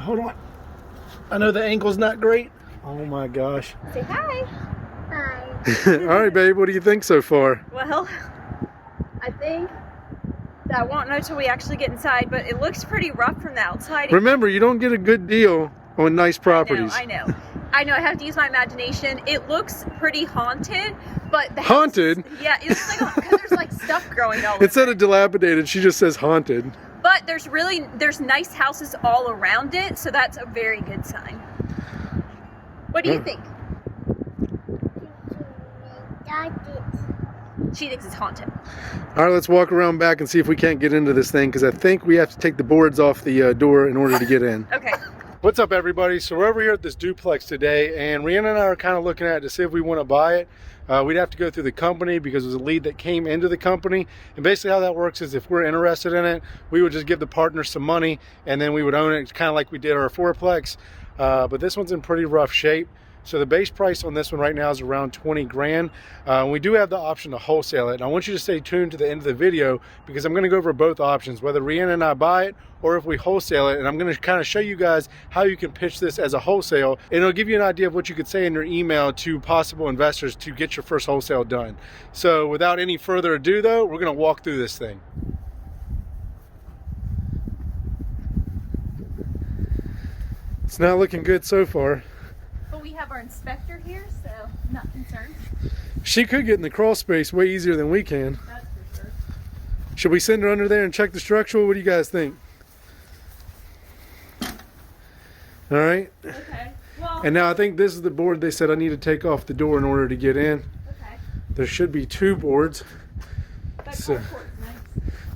hold on. I know the ankle's not great. Oh my gosh. Say hi. Hi. All right, babe, what do you think so far? Well, I think that I won't know till we actually get inside, but it looks pretty rough from the outside. Remember, you don't get a good deal on nice properties. I know. I have to use my imagination. It looks pretty haunted, but the haunted? House, yeah, it looks like because there's like stuff growing all over. Instead of dilapidated, she just says haunted. But there's nice houses all around it, so that's a very good sign. What do you think? She thinks it's haunted. All right, let's walk around back and see if we can't get into this thing, because I think we have to take the boards off the door in order to get in. Okay. What's up, everybody? So we're over here at this duplex today, and Rhianna and I are kind of looking at it to see if we want to buy it. We'd have to go through the company because it was a lead that came into the company. And basically how that works is if we're interested in it, we would just give the partners some money and then we would own it, kind of like we did our fourplex. But this one's in pretty rough shape. So the base price on this one right now is around 20 grand. We do have the option to wholesale it. And I want you to stay tuned to the end of the video because I'm gonna go over both options, whether Rhianna and I buy it or if we wholesale it. And I'm gonna kind of show you guys how you can pitch this as a wholesale. And it'll give you an idea of what you could say in your email to possible investors to get your first wholesale done. So without any further ado though, we're gonna walk through this thing. It's not looking good so far. We have our inspector here, so I'm not concerned. She could get in the crawl space way easier than we can. That's for sure. Should we send her under there and check the structural? What do you guys think? All right. Okay. Well, and now I think this is the board they said I need to take off the door in order to get in. Okay. There should be two boards. That So, nice.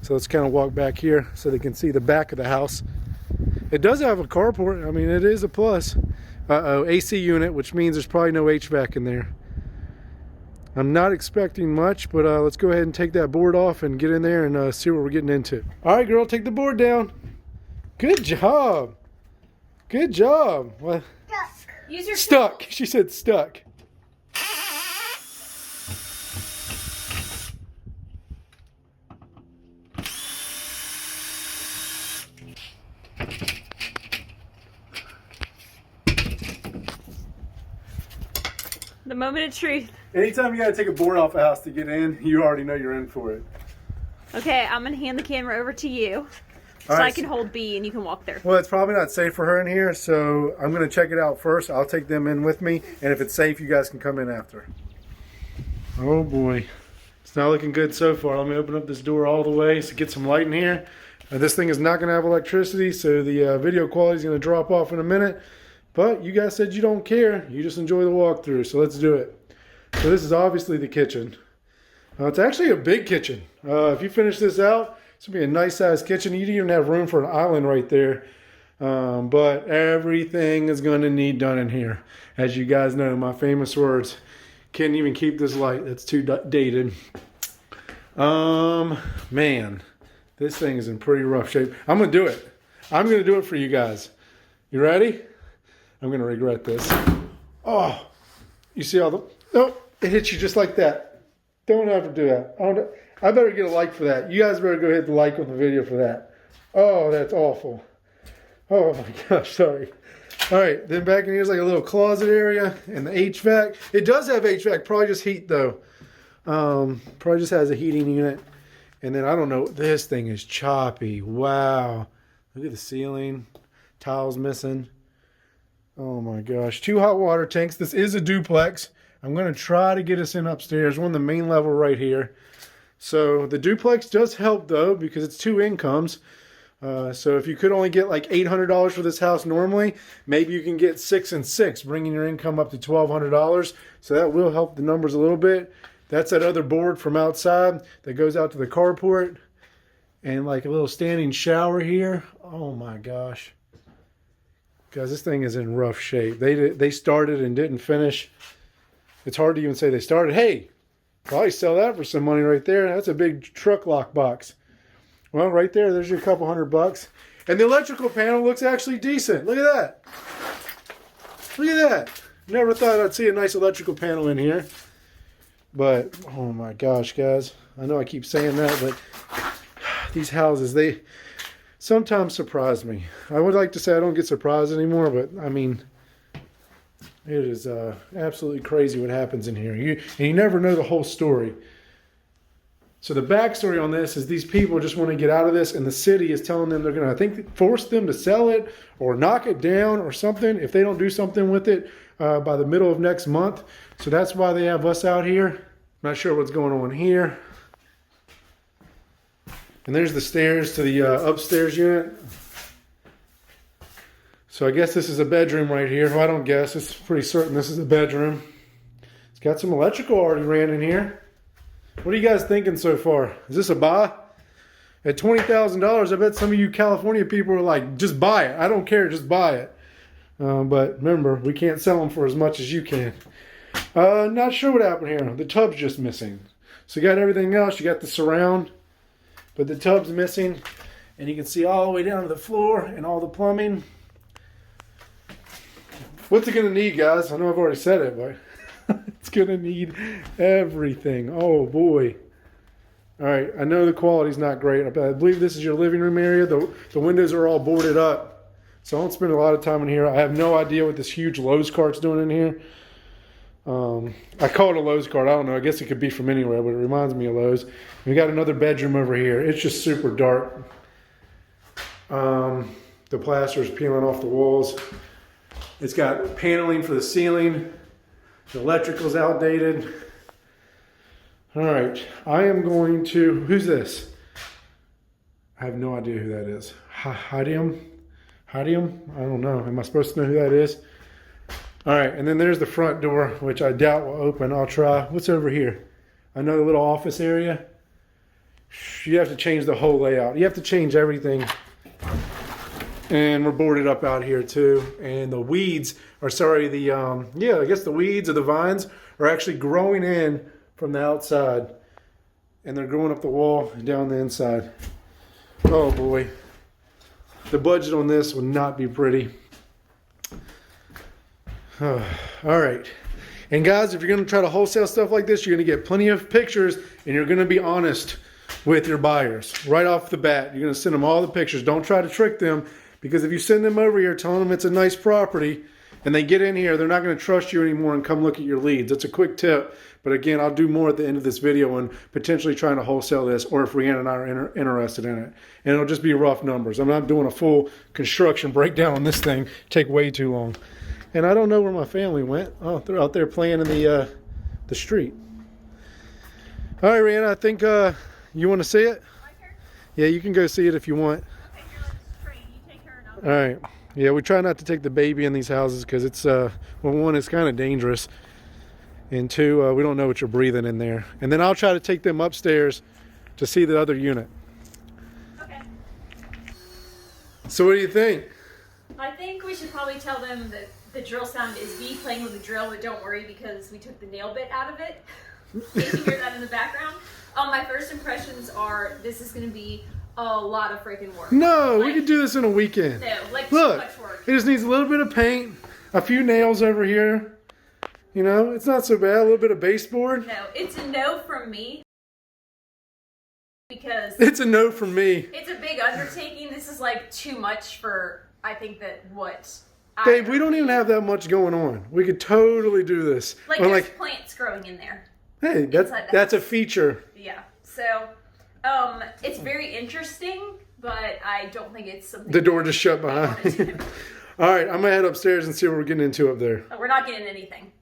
so let's kind of walk back here so they can see the back of the house. It does have a carport. I mean, it is a plus. Uh-oh, AC unit, which means there's probably no HVAC in there. I'm not expecting much, but let's go ahead and take that board off and get in there and see what we're getting into. All right, girl, take the board down. Good job. Good job. Well, Use your stuck. She said stuck. The moment of truth. Anytime you gotta take a board off a house to get in, you already know you're in for it. Okay, I'm gonna hand the camera over to you so All right, I can hold B and you can walk there. Well, it's probably not safe for her in here, so I'm gonna check it out first. I'll take them in with me, and if it's safe, you guys can come in after. Oh boy, it's not looking good so far. Let me open up this door all the way so get some light in here. This thing is not gonna have electricity, so the video quality is gonna drop off in a minute. But you guys said you don't care. You just enjoy the walkthrough, so let's do it. So this is obviously the kitchen. It's actually a big kitchen. If you finish this out, it's gonna be a nice sized kitchen. You even have room for an island right there. But everything is gonna need done in here. As you guys know, my famous words, can't even keep this light. That's too dated. Man, this thing is in pretty rough shape. I'm gonna do it. I'm gonna do it for you guys. You ready? I'm going to regret this. Oh, you see all the... Oh, it hits you just like that. Don't ever do that. I better get a like for that. You guys better go hit the like on the video for that. Oh, that's awful. Oh my gosh, sorry. All right, then back in here's like a little closet area and the HVAC. It does have HVAC, probably just heat though. Probably just has a heating unit. And then I don't know, this thing is choppy. Wow. Look at the ceiling. Tiles missing. Oh my gosh, 2 hot water tanks. This is a duplex. I'm going to try to get us in upstairs. We're on the main level right here. So the duplex does help though because it's 2 incomes. So if you could only get like $800 for this house normally, maybe you can get 6 and 6, bringing your income up to $1,200. So that will help the numbers a little bit. That's that other board from outside that goes out to the carport. And like a little standing shower here. Oh my gosh. Guys, this thing is in rough shape. They started and didn't finish. It's hard to even say they started. Hey, probably sell that for some money right there. That's a big truck lock box. Well, right there, there's your couple $100. And the electrical panel looks actually decent. Look at that. Look at that. Never thought I'd see a nice electrical panel in here. But, oh my gosh, guys. I know I keep saying that, but these houses, sometimes surprise me. I would like to say I don't get surprised anymore, but I mean, it is absolutely crazy what happens in here. You never know the whole story. So the backstory on this is these people just want to get out of this, and the city is telling them they're going to, I think, force them to sell it or knock it down or something if they don't do something with it by the middle of next month. So that's why they have us out here. Not sure what's going on here. And there's the stairs to the upstairs unit. So I guess this is a bedroom right here. Well, I don't guess. It's pretty certain this is a bedroom. It's got some electrical already ran in here. What are you guys thinking so far? Is this a buy? At $20,000, I bet some of you California people are like, just buy it. I don't care, just buy it. But remember, we can't sell them for as much as you can. Not sure what happened here. The tub's just missing. So you got everything else. You got the surround, but the tub's missing. And you can see all the way down to the floor and all the plumbing. What's it going to need, guys? I know I've already said it, but it's going to need everything. Oh, boy. All right, I know the quality's not great. I believe this is your living room area. The windows are all boarded up, so I don't spend a lot of time in here. I have no idea what this huge Lowe's cart's doing in here. I call it a Lowe's cart. I don't know. I guess it could be from anywhere, but it reminds me of Lowe's. We got another bedroom over here. It's just super dark. The plaster is peeling off the walls. It's got paneling for the ceiling. The electrical's outdated. All right, I am going to, who's this? I have no idea who that is. Hadium? I don't know. Am I supposed to know who that is? All right, and then there's the front door, which I doubt will open. I'll try. What's over here? Another little office area. You have to change the whole layout. You have to change everything. And we're boarded up out here too. And the weeds, or sorry, I guess the weeds or the vines are actually growing in from the outside. And they're growing up the wall and down the inside. Oh boy. The budget on this will not be pretty. All right. And guys, if you're going to try to wholesale stuff like this, you're going to get plenty of pictures and you're going to be honest with your buyers. Right off the bat, you're going to send them all the pictures. Don't try to trick them, because if you send them over here telling them it's a nice property and they get in here, they're not going to trust you anymore and come look at your leads. That's a quick tip. But again, I'll do more at the end of this video on potentially trying to wholesale this, or if Rhianna and I are interested in it. And it'll just be rough numbers. I'm not doing a full construction breakdown on this thing. Take way too long. And I don't know where my family went. Oh, they're out there playing in the street. All right, Rhianna, I think you want to see it? Yeah, you can go see it if you want. Okay, here, let's train. You take her and I'll All right. Yeah, we try not to take the baby in these houses because it's, well, one, it's kind of dangerous. And two, we don't know what you're breathing in there. And then I'll try to take them upstairs to see the other unit. Okay. So what do you think? I think we should probably tell them that the drill sound is me playing with the drill, but don't worry because we took the nail bit out of it. In case you hear that in the background. My first impressions are this is going to be a lot of freaking work. No, like, we could do this in a weekend. No, like Look, too much work. It just needs a little bit of paint, a few nails over here. You know, it's not so bad. A little bit of baseboard. No, it's a no from me. Because it's a no from me. It's a big undertaking. This is like too much for, I think, that what... Babe, we don't even have that much going on. We could totally do this. Like, there's plants growing in there. Hey, that's a feature. Yeah. So, it's very interesting, but I don't think it's something... The door just shut behind you. All right, I'm going to head upstairs and see what we're getting into up there. We're not getting anything.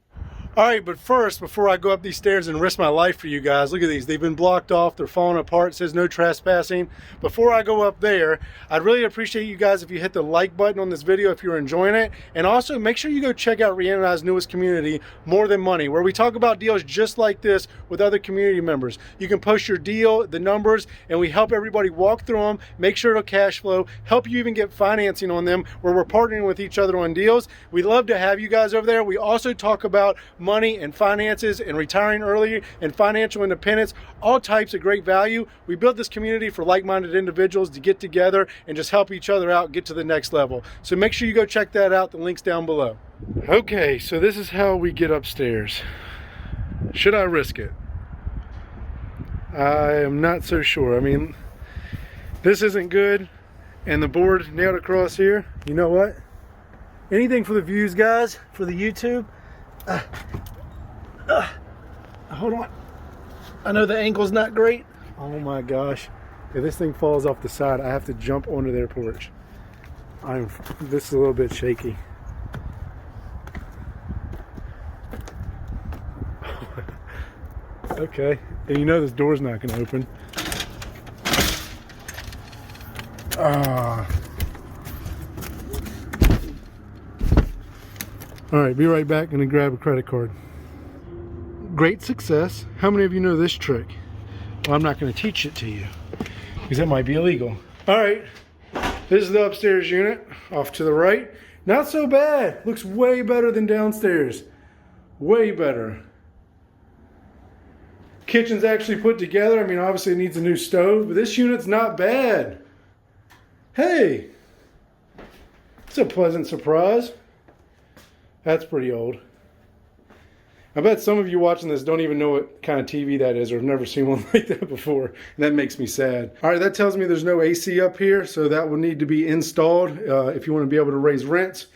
All right, but first, before I go up these stairs and risk my life for you guys, look at these. They've been blocked off. They're falling apart. It says no trespassing. Before I go up there, I'd really appreciate you guys if you hit the like button on this video if you're enjoying it. And also, make sure you go check out Rhianna and I's newest community, More Than Money, where we talk about deals just like this with other community members. You can post your deal, the numbers, and we help everybody walk through them, make sure it'll cash flow, help you even get financing on them, where we're partnering with each other on deals. We'd love to have you guys over there. We also talk about money and finances and retiring early and financial independence, all types of great value. We built this community for like-minded individuals to get together and just help each other out, get to the next level. So make sure you go check that out. The link's down below. Okay, so this is how we get upstairs. Should I risk it? I am not so sure. I mean, this isn't good. and the board nailed across here. You know what? Anything for the views, guys, for the YouTube. Hold on. I know the angle's not great. Oh my gosh. If this thing falls off the side, I have to jump onto their porch. This is a little bit shaky. Okay. And you know this door's not going to open. All right, be right back. Gonna grab a credit card. Great success. How many of you know this trick? Well, I'm not gonna teach it to you because that might be illegal. All right, this is the upstairs unit off to the right. Not so bad. Looks way better than downstairs. Way better. Kitchen's actually put together. I mean, obviously it needs a new stove, but this unit's not bad. Hey, it's a pleasant surprise. That's pretty old. I bet some of you watching this don't even know what kind of TV that is or have never seen one like that before. And that makes me sad. All right, that tells me there's no AC up here, so that will need to be installed if you want to be able to raise rents.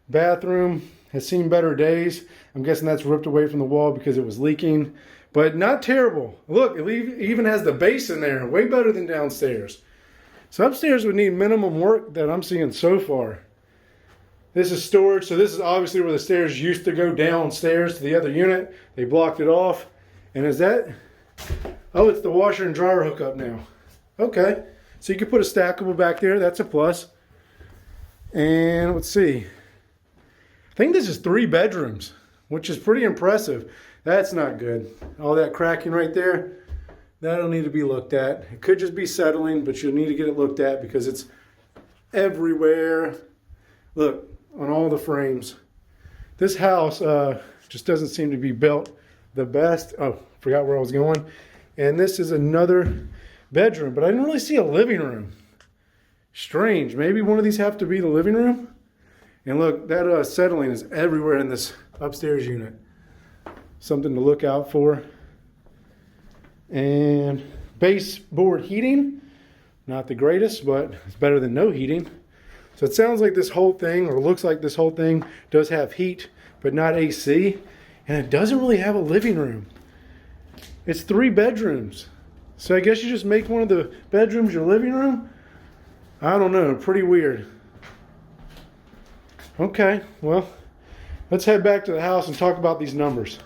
Bathroom has seen better days. I'm guessing that's ripped away from the wall because it was leaking, but not terrible. Look, it even has the base in there, way better than downstairs. So upstairs would need minimum work that I'm seeing so far. This is storage, so this is obviously where the stairs used to go downstairs to the other unit. They blocked it off. And is that? Oh, it's the washer and dryer hookup now. Okay, so you can put a stackable back there. That's a plus. And let's see. I think this is 3 bedrooms, which is pretty impressive. That's not good. All that cracking right there, that'll need to be looked at. It could just be settling, but you'll need to get it looked at because it's everywhere. Look, on all the frames. This house just doesn't seem to be built the best. Oh, forgot where I was going. And this is another bedroom, but I didn't really see a living room. Strange. Maybe one of these have to be the living room. And look, that settling is everywhere in this upstairs unit. Something to look out for. And baseboard heating, not the greatest, but it's better than no heating. So it sounds like this whole thing, or looks like this whole thing, does have heat, but not AC. And it doesn't really have a living room. It's 3 bedrooms. So I guess you just make one of the bedrooms your living room? I don't know, pretty weird. Okay, well, let's head back to the house and talk about these numbers.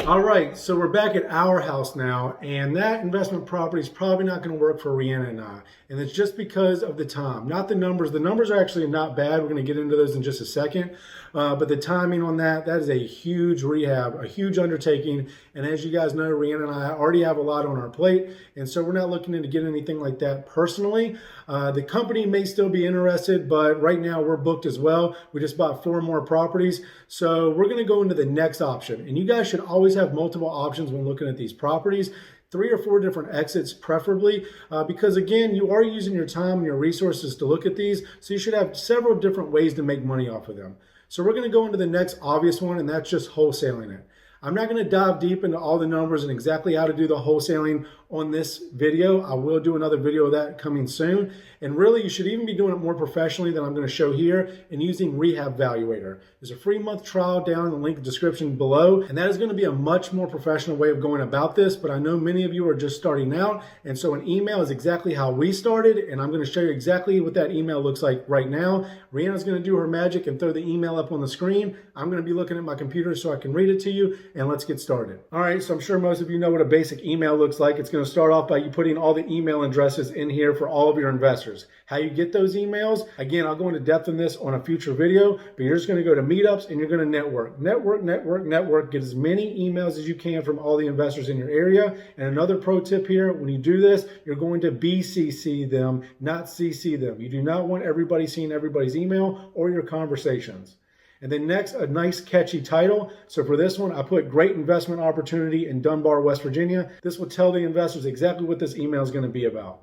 All right, so we're back at our house now, and that investment property is probably not going to work for Rhianna and I. And it's just because of the time, not the numbers. The numbers are actually not bad. We're going to get into those in just a second. But the timing on that is a huge rehab, a huge undertaking. And as you guys know, Rhianna and I already have a lot on our plate. And so we're not looking to get anything like that personally. The company may still be interested, but right now we're booked as well. We just bought 4 more properties. So we're going to go into the next option. And you guys should always have multiple options when looking at these properties. 3 or 4 different exits preferably, because again, you are using your time and your resources to look at these. So you should have several different ways to make money off of them. So we're going to go into the next obvious one, and that's just wholesaling it. I'm not going to dive deep into all the numbers and exactly how to do the wholesaling on this video. I will do another video of that coming soon. And really, you should even be doing it more professionally than I'm going to show here and using Rehab Valuator. There's a free month trial down in the link description below. And that is going to be a much more professional way of going about this. But I know many of you are just starting out. And so an email is exactly how we started. And I'm going to show you exactly what that email looks like right now. Rhianna's going to do her magic and throw the email up on the screen. I'm going to be looking at my computer so I can read it to you. And let's get started. All right, so I'm sure most of you know what a basic email looks like. It's going to start off by you putting all the email addresses in here for all of your investors. How you get those emails, again, I'll go into depth in this on a future video, but you're just going to go to meetups and you're going to network. Get as many emails as you can from all the investors in your area. And another pro tip here, when you do this, you're going to BCC them, not CC them. You do not want everybody seeing everybody's email or your conversations. And then next, a nice catchy title. So for this one, I put great investment opportunity in Dunbar, West Virginia. This will tell the investors exactly what this email is going to be about.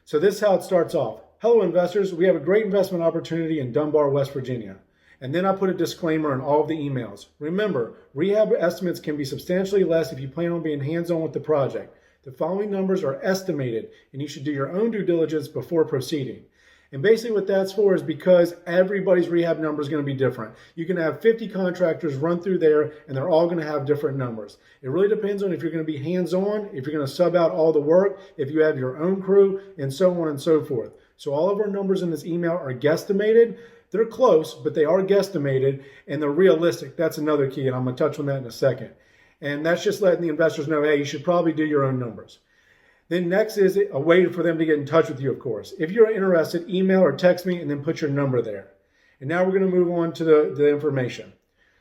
So this is how it starts off. Hello investors, we have a great investment opportunity in Dunbar, West Virginia. And then I put a disclaimer in all of the emails. Remember, rehab estimates can be substantially less if you plan on being hands-on with the project. The following numbers are estimated, and you should do your own due diligence before proceeding. And basically what that's for is because everybody's rehab number is going to be different. You can have 50 contractors run through there and they're all going to have different numbers. It really depends on if you're going to be hands-on, if you're going to sub out all the work, if you have your own crew, and so on and so forth. So all of our numbers in this email are guesstimated. They're close, but they are guesstimated and they're realistic. That's another key, and I'm going to touch on that in a second. And that's just letting the investors know, hey, you should probably do your own numbers. Then next is a way for them to get in touch with you, of course. If you're interested, email or text me and then put your number there. And now we're going to move on to the information.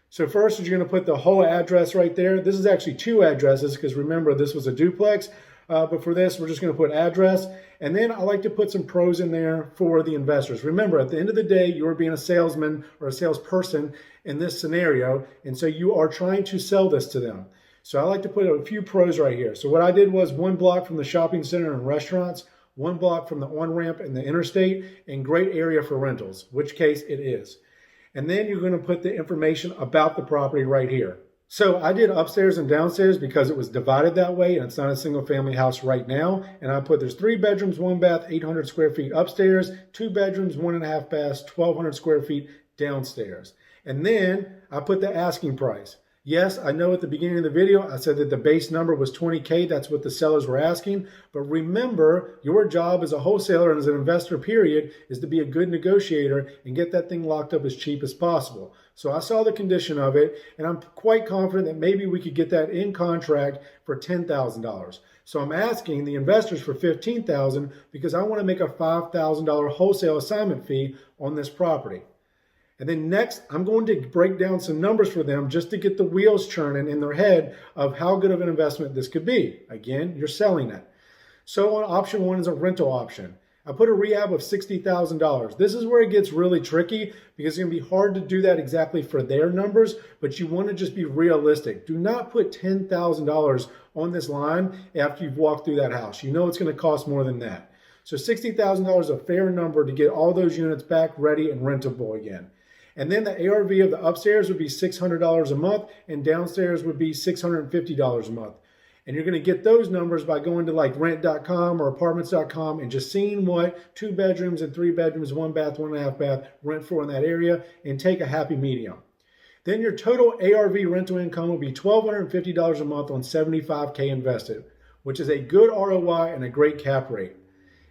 So first is you're going to put the whole address right there. This is actually 2 addresses because remember this was a duplex. But for this, we're just going to put address. And then I like to put some pros in there for the investors. Remember, at the end of the day, you're being a salesman or a salesperson in this scenario. And so you are trying to sell this to them. So I like to put a few pros right here. So what I did was 1 block from the shopping center and restaurants, 1 block from the on-ramp and the interstate, and great area for rentals, which case it is. And then you're going to put the information about the property right here. So I did upstairs and downstairs because it was divided that way and it's not a single family house right now. And I put there's 3 bedrooms, 1 bath, 800 square feet upstairs, 2 bedrooms, 1.5 baths, 1,200 square feet downstairs. And then I put the asking price. Yes, I know at the beginning of the video, I said that the base number was $20K. That's what the sellers were asking. But remember, your job as a wholesaler and as an investor, period, is to be a good negotiator and get that thing locked up as cheap as possible. So I saw the condition of it, and I'm quite confident that maybe we could get that in contract for $10,000. So I'm asking the investors for $15,000 because I want to make a $5,000 wholesale assignment fee on this property. And then next, I'm going to break down some numbers for them just to get the wheels churning in their head of how good of an investment this could be. Again, you're selling it. So on option 1 is a rental option. I put a rehab of $60,000. This is where it gets really tricky because it's going to be hard to do that exactly for their numbers, but you want to just be realistic. Do not put $10,000 on this line after you've walked through that house. You know it's going to cost more than that. So $60,000 is a fair number to get all those units back ready and rentable again. And then the ARV of the upstairs would be $600 a month and downstairs would be $650 a month. And you're going to get those numbers by going to like rent.com or apartments.com and just seeing what 2 bedrooms and 3 bedrooms, 1 bath, 1.5 bath rent for in that area and take a happy medium. Then your total ARV rental income will be $1,250 a month on $75K invested, which is a good ROI and a great cap rate.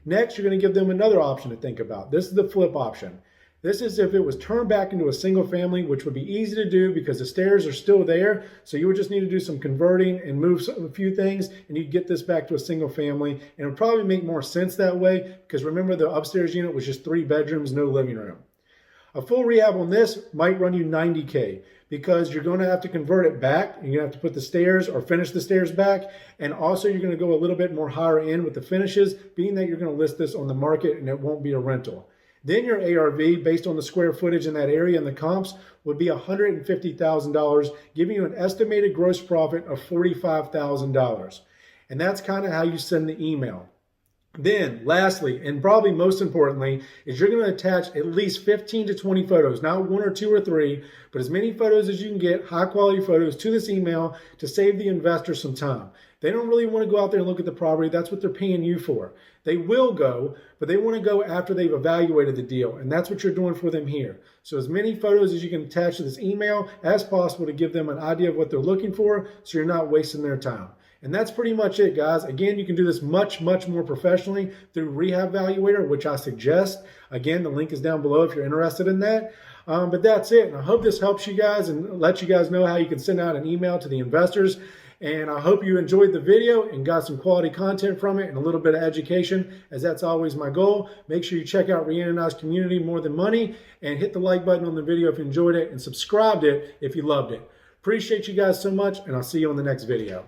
Next, you're going to give them another option to think about. This is the flip option. This is if it was turned back into a single family, which would be easy to do because the stairs are still there. So you would just need to do some converting and move a few things and you'd get this back to a single family. And it would probably make more sense that way because remember the upstairs unit was just 3 bedrooms, no living room. A full rehab on this might run you $90K because you're going to have to convert it back. You're going to have to put the stairs or finish the stairs back. And also you're going to go a little bit more higher end with the finishes, being that you're going to list this on the market and it won't be a rental. Then your ARV, based on the square footage in that area and the comps, would be $150,000, giving you an estimated gross profit of $45,000. And that's kind of how you send the email. Then, lastly, and probably most importantly, is you're going to attach at least 15 to 20 photos, not 1 or 2 or 3, but as many photos as you can get, high-quality photos to this email to save the investor some time. They don't really want to go out there and look at the property. That's what they're paying you for. They will go, but they want to go after they've evaluated the deal, and that's what you're doing for them here. So as many photos as you can attach to this email as possible to give them an idea of what they're looking for so you're not wasting their time. And that's pretty much it, guys. Again, you can do this much more professionally through Rehab Valuator, which I suggest. Again, the link is down below if you're interested in that. But that's it. And I hope this helps you guys and lets you guys know how you can send out an email to the investors. And I hope you enjoyed the video and got some quality content from it and a little bit of education, as that's always my goal. Make sure you check out Rhianna and I's community, More Than Money, and hit the like button on the video if you enjoyed it and subscribe it if you loved it. Appreciate you guys so much, and I'll see you on the next video.